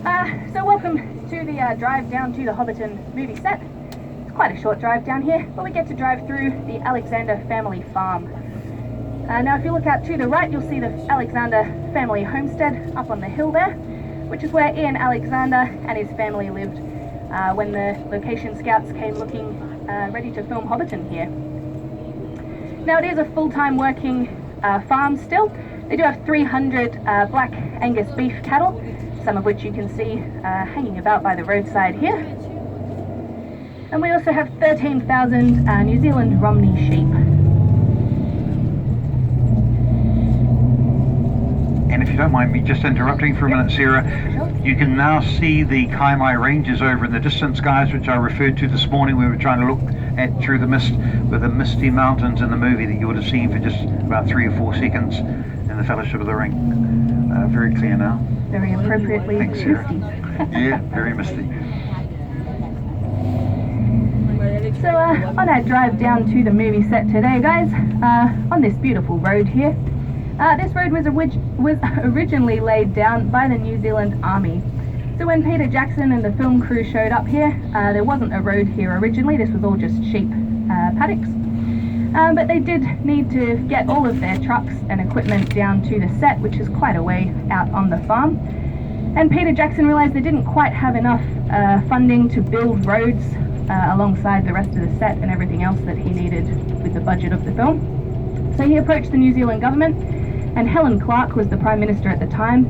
So welcome to the drive down to the Hobbiton movie set. It's quite a short drive down here, but we get to drive through the Alexander family farm. Now if you look out to the right, you'll see the Alexander family homestead up on the hill there, which is where Ian Alexander and his family lived when the location scouts came looking ready to film Hobbiton here. Now it is a full-time working farm still. They do have 300 black Angus beef cattle, some of which you can see hanging about by the roadside here. And we also have 13,000 New Zealand Romney sheep. And if you don't mind me just interrupting for a minute, Sarah, you can now see the Kaimai Ranges over in the distance, guys, which I referred to this morning. We were trying to look at through the mist with the misty mountains in the movie that you would have seen for just about 3 or 4 seconds in the Fellowship of the Ring. Very clear now. Very appropriately misty. Yeah, very misty. So on our drive down to the movie set today, guys, on this beautiful road here, this road was originally laid down by the New Zealand Army. So when Peter Jackson and the film crew showed up here, there wasn't a road here originally. This was all just sheep paddocks. But they did need to get all of their trucks and equipment down to the set, which is quite a way out on the farm. And Peter Jackson realized they didn't quite have enough funding to build roads alongside the rest of the set and everything else that he needed with the budget of the film. So he approached the New Zealand government, and Helen Clark was the Prime Minister at the time.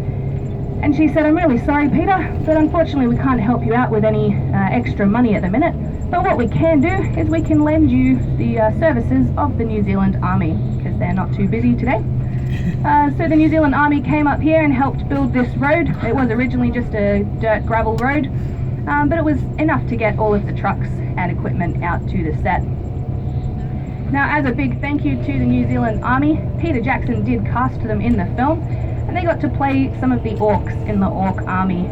And she said, "I'm really sorry, Peter, but unfortunately we can't help you out with any extra money at the minute. But what we can do is we can lend you the services of the New Zealand Army, because they're not too busy today." So the New Zealand Army came up here and helped build this road. It was originally just a dirt gravel road, but it was enough to get all of the trucks and equipment out to the set. Now, as a big thank you to the New Zealand Army, Peter Jackson did cast them in the film, and they got to play some of the orcs in the Orc Army.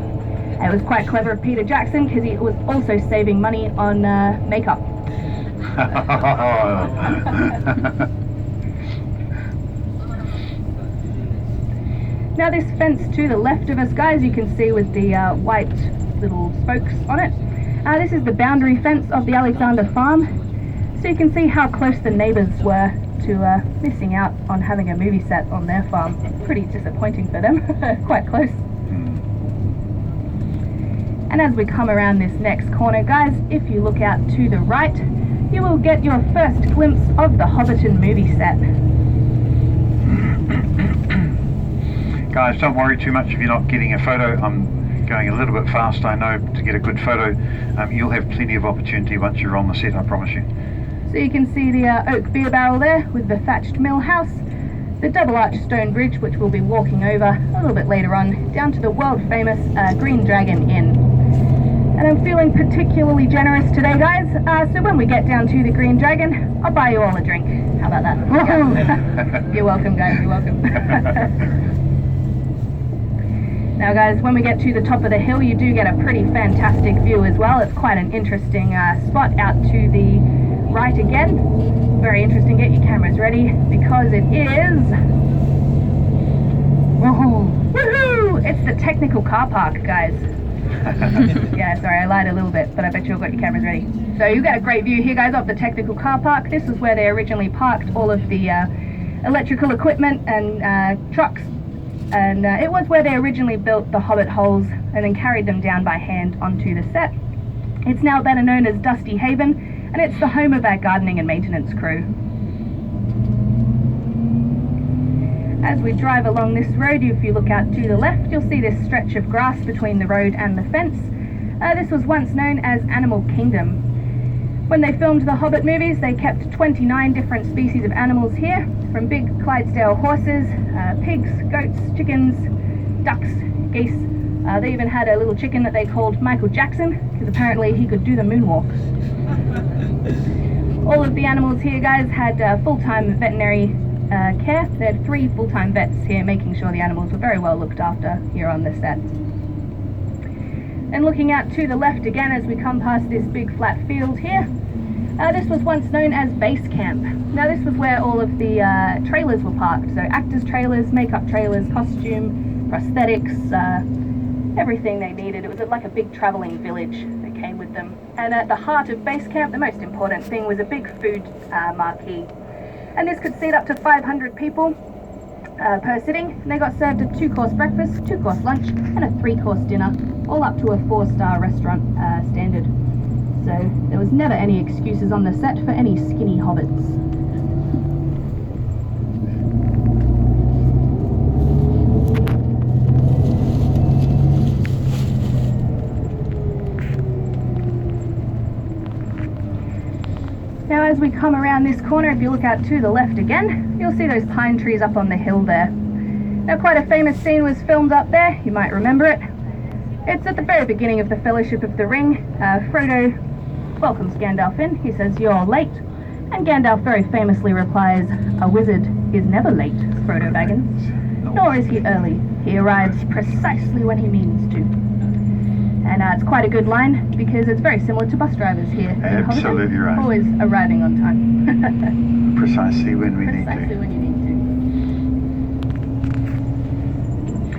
It was quite clever of Peter Jackson because he was also saving money on makeup. Now this fence to the left of us, guys, you can see with the white little spokes on it. This is the boundary fence of the Alexander farm. So you can see how close the neighbours were to missing out on having a movie set on their farm. Pretty disappointing for them, quite close. And as we come around this next corner, guys, if you look out to the right, you will get your first glimpse of the Hobbiton movie set. Guys, don't worry too much if you're not getting a photo. I'm going a little bit fast, I know, to get a good photo. You'll have plenty of opportunity once you're on the set, I promise you. So you can see the oak beer barrel there with the thatched mill house, the double arch stone bridge, which we'll be walking over a little bit later on, down to the world famous Green Dragon Inn. And I'm feeling particularly generous today, guys, so when we get down to the Green Dragon, I'll buy you all a drink. How about that? You're welcome, guys, you're welcome. Now, guys, when we get to the top of the hill, you do get a pretty fantastic view as well. It's quite an interesting spot out to the right again. Very interesting. Get your cameras ready, because it is... Woohoo! It's the technical car park, guys. Yeah, sorry, I lied a little bit, but I bet you all got your cameras ready. So you got a great view here, guys, of the technical car park. This is where they originally parked all of the electrical equipment and trucks, and it was where they originally built the Hobbit holes and then carried them down by hand onto the set. It's now better known as Dusty Haven, and it's the home of our gardening and maintenance crew. As we drive along this road, if you look out to the left, you'll see this stretch of grass between the road and the fence. This was once known as Animal Kingdom. When they filmed the Hobbit movies, they kept 29 different species of animals here, from big Clydesdale horses, pigs, goats, chickens, ducks, geese. They even had a little chicken that they called Michael Jackson, because apparently he could do the moonwalk. All of the animals here, guys, had full-time veterinary care. They had 3 full-time vets here making sure the animals were very well looked after here on the set. And looking out to the left again as we come past this big flat field here, this was once known as Base Camp. Now this was where all of the trailers were parked, so actors trailers, makeup trailers, costume, prosthetics, everything they needed. It was like a big traveling village that came with them. And at the heart of base camp, the most important thing was a big food marquee. And this could seat up to 500 people per sitting. And they got served a 2-course breakfast, 2-course lunch, and a 3-course dinner, all up to a 4-star restaurant standard. So there was never any excuses on the set for any skinny hobbits. Now as we come around this corner, if you look out to the left again, you'll see those pine trees up on the hill there. Now quite a famous scene was filmed up there, you might remember it. It's at the very beginning of the Fellowship of the Ring. Frodo welcomes Gandalf in, he says, "You're late." And Gandalf very famously replies, "A wizard is never late, Frodo Baggins. Nor is he early. He arrives precisely when he means to." And it's quite a good line because it's very similar to bus drivers here. Absolutely right. Always arriving on time. Precisely when we need Precisely to. when you need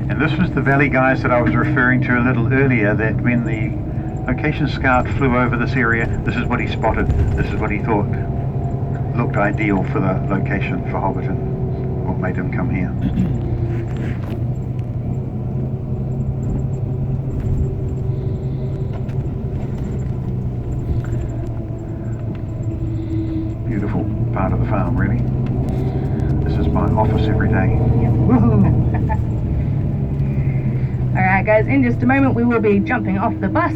to. And this was the valley, guys, that I was referring to a little earlier, that when the location scout flew over this area, this is what he spotted. This is what he thought looked ideal for the location for Hobbiton. What made him come here. Beautiful part of the farm, really. This is my office every day. Yep. Woohoo! Alright guys, in just a moment we will be jumping off the bus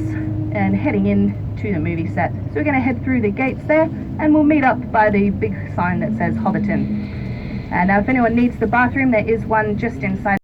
and heading in to the movie set. So we're going to head through the gates there and we'll meet up by the big sign that says Hobbiton. And if anyone needs the bathroom, there is one just inside